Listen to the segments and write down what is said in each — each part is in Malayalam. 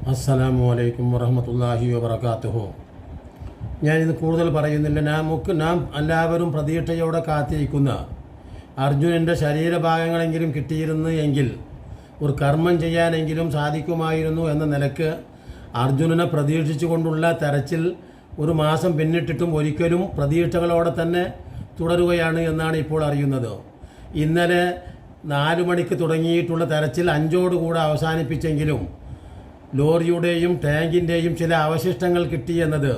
അസ്സലാമു അലൈക്കും വറഹ്മത്തുള്ളാഹി വബറകാതുഹു. ഞാനിത് കൂടുതൽ പറയുന്നില്ല. നാം എല്ലാവരും പ്രതീക്ഷയോടെ കാത്തിരിക്കുന്ന അർജുനൻ്റെ ശരീരഭാഗങ്ങളെങ്കിലും കിട്ടിയിരുന്നു എങ്കിൽ ഒരു കർമ്മം ചെയ്യാനെങ്കിലും സാധിക്കുമായിരുന്നു എന്ന നിലക്ക് അർജുനനെ പ്രതീക്ഷിച്ചുകൊണ്ടുള്ള തെരച്ചിൽ ഒരു മാസം പിന്നിട്ടിട്ടും ഒരിക്കലും പ്രതീക്ഷകളോടെ തന്നെ തുടരുകയാണ് എന്നാണ് ഇപ്പോൾ അറിയുന്നത്. ഇന്നലെ 4 മണിക്ക് തുടങ്ങിയിട്ടുള്ള തെരച്ചിൽ 5 അവസാനിപ്പിച്ചെങ്കിലും ലോറിയുടെയും ടാങ്കിൻ്റെയും ചില അവശിഷ്ടങ്ങൾ കിട്ടിയെന്നത്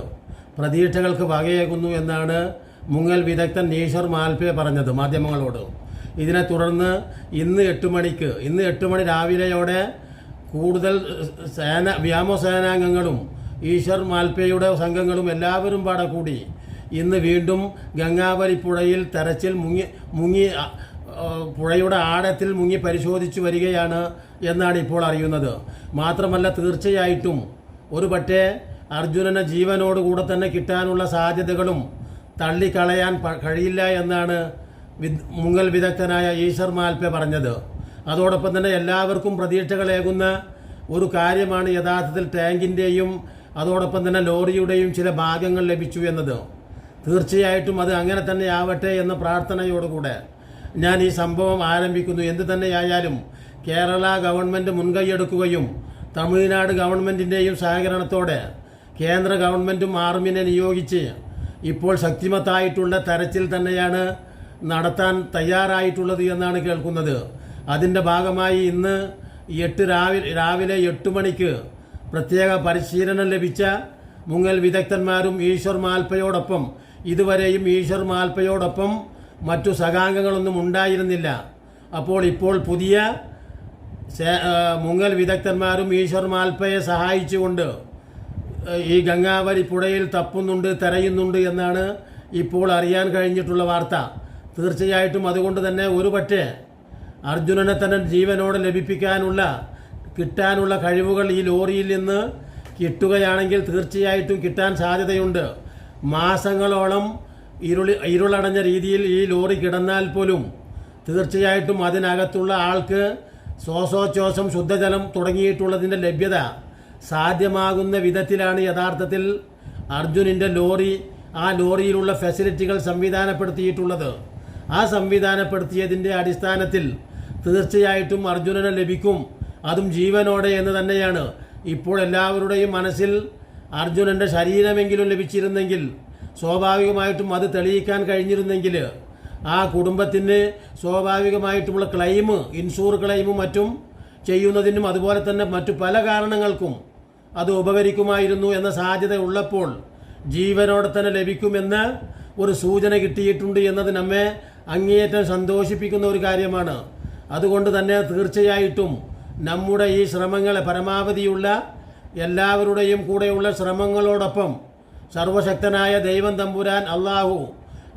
പ്രതീക്ഷകൾക്ക് വകയേകുന്നു എന്നാണ് മുങ്ങൽ വിദഗ്ധൻ നീഷർ മാൽപേ പറഞ്ഞത് മാധ്യമങ്ങളോട്. ഇതിനെ തുടർന്ന് ഇന്ന് 8 മണി രാവിലെയോടെ കൂടുതൽ വ്യോമസേനാംഗങ്ങളും ഈശ്വർ മാൽപേയുടെ സംഘങ്ങളും എല്ലാവരും പാടെ കൂടി ഇന്ന് വീണ്ടും ഗംഗാവലി പുഴയിൽ തെരച്ചിൽ മുങ്ങി പുഴയുടെ ആഴത്തിൽ മുങ്ങി പരിശോധിച്ചു വരികയാണ് എന്നാണ് ഇപ്പോൾ അറിയുന്നത്. മാത്രമല്ല, തീർച്ചയായിട്ടും ഒരു പക്ഷേ അർജുനനെ ജീവനോടുകൂടെ തന്നെ കിട്ടാനുള്ള സാധ്യതകളും തള്ളിക്കളയാൻ കഴിയില്ല എന്നാണ് മുങ്ങൽ വിദഗ്ധനായ ഈശ്വർ മാൽപേ പറഞ്ഞത്. അതോടൊപ്പം തന്നെ എല്ലാവർക്കും പ്രതീക്ഷകളേകുന്ന ഒരു കാര്യമാണ് യഥാർത്ഥത്തിൽ ടാങ്കിൻ്റെയും അതോടൊപ്പം തന്നെ ലോറിയുടെയും ചില ഭാഗങ്ങൾ ലഭിച്ചു എന്നത്. തീർച്ചയായിട്ടും അത് അങ്ങനെ തന്നെ ആവട്ടെ എന്ന പ്രാർത്ഥനയോടുകൂടെ ഞാൻ ഈ സംഭവം ആരംഭിക്കുന്നു. എന്തു തന്നെയായാലും കേരള ഗവൺമെൻറ് മുൻകൈയെടുക്കുകയും തമിഴ്നാട് ഗവൺമെൻറ്റിൻ്റെയും സഹകരണത്തോടെ കേന്ദ്ര ഗവൺമെൻറ്റും ആർമിനെ നിയോഗിച്ച് ഇപ്പോൾ ശക്തിമത്തായിട്ടുള്ള തെരച്ചിൽ തന്നെയാണ് നടത്താൻ തയ്യാറായിട്ടുള്ളത് എന്നാണ് കേൾക്കുന്നത്. അതിൻ്റെ ഭാഗമായി ഇന്ന് രാവിലെ 8 മണിക്ക് പ്രത്യേക പരിശീലനം ലഭിച്ച മുങ്ങൽ വിദഗ്ധന്മാരും ഈശ്വർ മാൽപയോടൊപ്പം ഇതുവരെയും ഈശ്വർ മാൽപയോടൊപ്പം മറ്റു സഹാംഗങ്ങളൊന്നും ഉണ്ടായിരുന്നില്ല. ഇപ്പോൾ പുതിയ മുങ്ങൽ വിദഗ്ധന്മാരും ഈശ്വർ മാൽപയെ സഹായിച്ചുകൊണ്ട് ഈ ഗംഗാവലി പുഴയിൽ തപ്പുന്നുണ്ട്, തെരയുന്നുണ്ട് എന്നാണ് ഇപ്പോൾ അറിയാൻ കഴിഞ്ഞിട്ടുള്ള വാർത്ത. തീർച്ചയായിട്ടും അതുകൊണ്ട് തന്നെ ഒരുപക്ഷേ അർജുനനെ തന്നെ ജീവനോടെ കിട്ടാനുള്ള കഴിവുകൾ ഈ ലോറിയിൽ നിന്ന് കിട്ടുകയാണെങ്കിൽ തീർച്ചയായിട്ടും കിട്ടാൻ സാധ്യതയുണ്ട്. മാസങ്ങളോളം ഇരുളടഞ്ഞ രീതിയിൽ ഈ ലോറി കിടന്നാൽ പോലും തീർച്ചയായിട്ടും അതിനകത്തുള്ള ആൾക്ക് ശ്വാസോച്ഛ്വാസം, ശുദ്ധജലം തുടങ്ങിയിട്ടുള്ളതിൻ്റെ ലഭ്യത സാധ്യമാകുന്ന വിധത്തിലാണ് യഥാർത്ഥത്തിൽ അർജുനൻ്റെ ആ ലോറിയിലുള്ള ഫെസിലിറ്റികൾ സംവിധാനപ്പെടുത്തിയിട്ടുള്ളത്. ആ സംവിധാനപ്പെടുത്തിയതിൻ്റെ അടിസ്ഥാനത്തിൽ തീർച്ചയായിട്ടും അർജുനനെ ലഭിക്കും, അതും ജീവനോടെ എന്ന് തന്നെയാണ് ഇപ്പോൾ എല്ലാവരുടെയും മനസ്സിൽ. അർജുനൻ്റെ ശരീരമെങ്കിലും ലഭിച്ചിരുന്നെങ്കിൽ, സ്വാഭാവികമായിട്ടും അത് തെളിയിക്കാൻ കഴിഞ്ഞിരുന്നെങ്കിൽ ആ കുടുംബത്തിന് സ്വാഭാവികമായിട്ടുമുള്ള ഇൻഷൂർ ക്ലെയിമും മറ്റും ചെയ്യുന്നതിനും അതുപോലെ തന്നെ മറ്റു പല കാരണങ്ങൾക്കും അത് ഉപകരിക്കുമായിരുന്നു എന്ന സാധ്യത ഉള്ളപ്പോൾ ജീവനോടെ തന്നെ ലഭിക്കുമെന്ന് ഒരു സൂചന കിട്ടിയിട്ടുണ്ട് എന്നത് നമ്മെ അങ്ങേയറ്റം സന്തോഷിപ്പിക്കുന്ന ഒരു കാര്യമാണ്. അതുകൊണ്ട് തന്നെ തീർച്ചയായിട്ടും നമ്മുടെ ഈ ശ്രമങ്ങളെ പരമാവധിയുള്ള എല്ലാവരുടെയും കൂടെയുള്ള ശ്രമങ്ങളോടൊപ്പം സർവശക്തനായ ദൈവം തമ്പുരാൻ അള്ളാഹു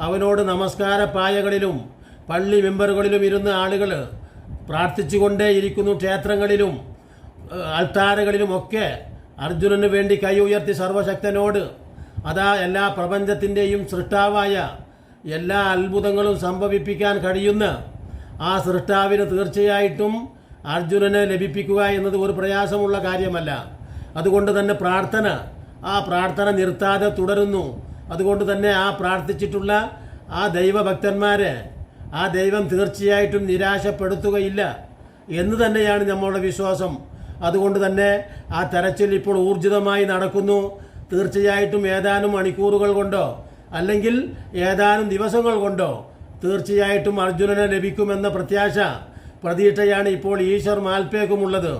അവനോട് നമസ്കാര പായകളിലും പള്ളി മെമ്പറുകളിലും ഇരുന്ന് ആളുകൾ പ്രാർത്ഥിച്ചുകൊണ്ടേയിരിക്കുന്നു. ക്ഷേത്രങ്ങളിലും അൾത്താരകളിലുമൊക്കെ അർജുനന് വേണ്ടി കൈ ഉയർത്തി സർവശക്തനോട് എല്ലാ പ്രപഞ്ചത്തിൻ്റെയും സൃഷ്ടാവായ എല്ലാ അത്ഭുതങ്ങളും സംഭവിപ്പിക്കാൻ കഴിയുന്ന ആ സൃഷ്ടാവിന് തീർച്ചയായിട്ടും അർജുനനെ ലഭിപ്പിക്കുക എന്നത് ഒരു പ്രയാസമുള്ള കാര്യമല്ല. അതുകൊണ്ട് തന്നെ പ്രാർത്ഥന നിർത്താതെ തുടരുന്നു. അതുകൊണ്ട് തന്നെ പ്രാർത്ഥിച്ചിട്ടുള്ള ആ ദൈവഭക്തന്മാരെ ആ ദൈവം തീർച്ചയായിട്ടും നിരാശപ്പെടുത്തുകയില്ല എന്ന് തന്നെയാണ് നമ്മളുടെ വിശ്വാസം. അതുകൊണ്ട് തന്നെ ആ തെരച്ചിൽ ഇപ്പോൾ ഊർജിതമായി നടക്കുന്നു. തീർച്ചയായിട്ടും ഏതാനും മണിക്കൂറുകൾ കൊണ്ടോ അല്ലെങ്കിൽ ഏതാനും ദിവസങ്ങൾ കൊണ്ടോ തീർച്ചയായിട്ടും അർജുനനെ ലഭിക്കുമെന്ന പ്രതീക്ഷയാണ് ഇപ്പോൾ ഈശ്വർ മാൽപേക്കുമുള്ളത്.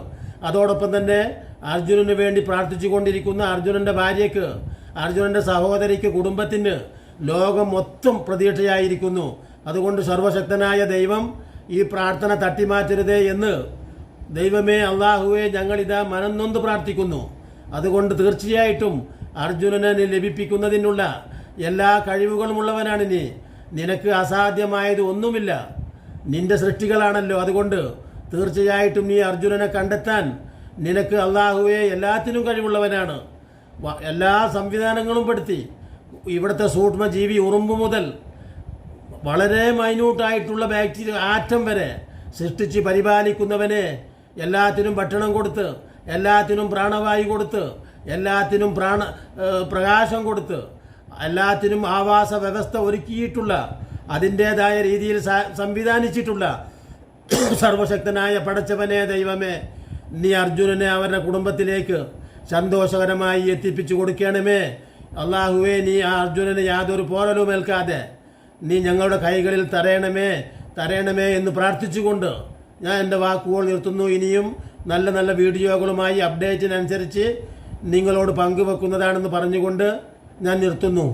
അതോടൊപ്പം തന്നെ അർജുനന് വേണ്ടി പ്രാർത്ഥിച്ചുകൊണ്ടിരിക്കുന്ന അർജുനൻ്റെ ഭാര്യയ്ക്ക്, അർജുനൻ്റെ സഹോദരിക്ക്, കുടുംബത്തിന്, ലോകം മൊത്തം പ്രതീക്ഷയായിരിക്കുന്നു. അതുകൊണ്ട് സർവശക്തനായ ദൈവം ഈ പ്രാർത്ഥന തട്ടിമാറ്റരുതേ എന്ന് ദൈവമേ അള്ളാഹുവെ ഞങ്ങളിതാ മനംനൊന്ത് പ്രാർത്ഥിക്കുന്നു. അതുകൊണ്ട് തീർച്ചയായിട്ടും അർജുനനെ ലഭിപ്പിക്കുന്നതിനുള്ള എല്ലാ കഴിവുകളുമുള്ളവനാണ് നീ. നിനക്ക് അസാധ്യമായത് ഒന്നുമില്ല. നിന്റെ സൃഷ്ടികളാണല്ലോ. അതുകൊണ്ട് തീർച്ചയായിട്ടും നീ അർജുനനെ കണ്ടെത്താൻ നിനക്ക് അള്ളാഹുവെ എല്ലാത്തിനും കഴിവുള്ളവനാണ്. എല്ലാ സംവിധാനങ്ങളും പെടുത്തി ഇവിടുത്തെ സൂക്ഷ്മജീവി ഉറുമ്പ് മുതൽ വളരെ മൈന്യൂട്ടായിട്ടുള്ള ബാക്ടീരിയ ആറ്റം വരെ സൃഷ്ടിച്ച് പരിപാലിക്കുന്നവനെ എല്ലാത്തിനും ഭക്ഷണം കൊടുത്ത് എല്ലാത്തിനും പ്രാണവായു കൊടുത്ത്, എല്ലാത്തിനും പ്രകാശം കൊടുത്ത്, എല്ലാത്തിനും ആവാസ വ്യവസ്ഥ ഒരുക്കിയിട്ടുള്ള, അതിൻ്റേതായ രീതിയിൽ സംവിധാനിച്ചിട്ടുള്ള സർവശക്തനായ പടച്ചവനെ ദൈവമേ, നീ അർജുനനെ അവരുടെ കുടുംബത്തിലേക്ക് സന്തോഷകരമായി എത്തിപ്പിച്ചു കൊടുക്കണമേ. അള്ളാഹുവേ, നീ ആ അർജുനന് യാതൊരു പോറലും ഏൽക്കാതെ നീ ഞങ്ങളുടെ കൈകളിൽ തരയണമേ എന്ന് പ്രാർത്ഥിച്ചുകൊണ്ട് ഞാൻ എൻ്റെ വാക്കുകൾ നിർത്തുന്നു. ഇനിയും നല്ല നല്ല വീഡിയോകളുമായി അപ്ഡേറ്റിനനുസരിച്ച് നിങ്ങളോട് പങ്കുവെക്കുന്നതാണെന്ന് പറഞ്ഞുകൊണ്ട് ഞാൻ നിർത്തുന്നു.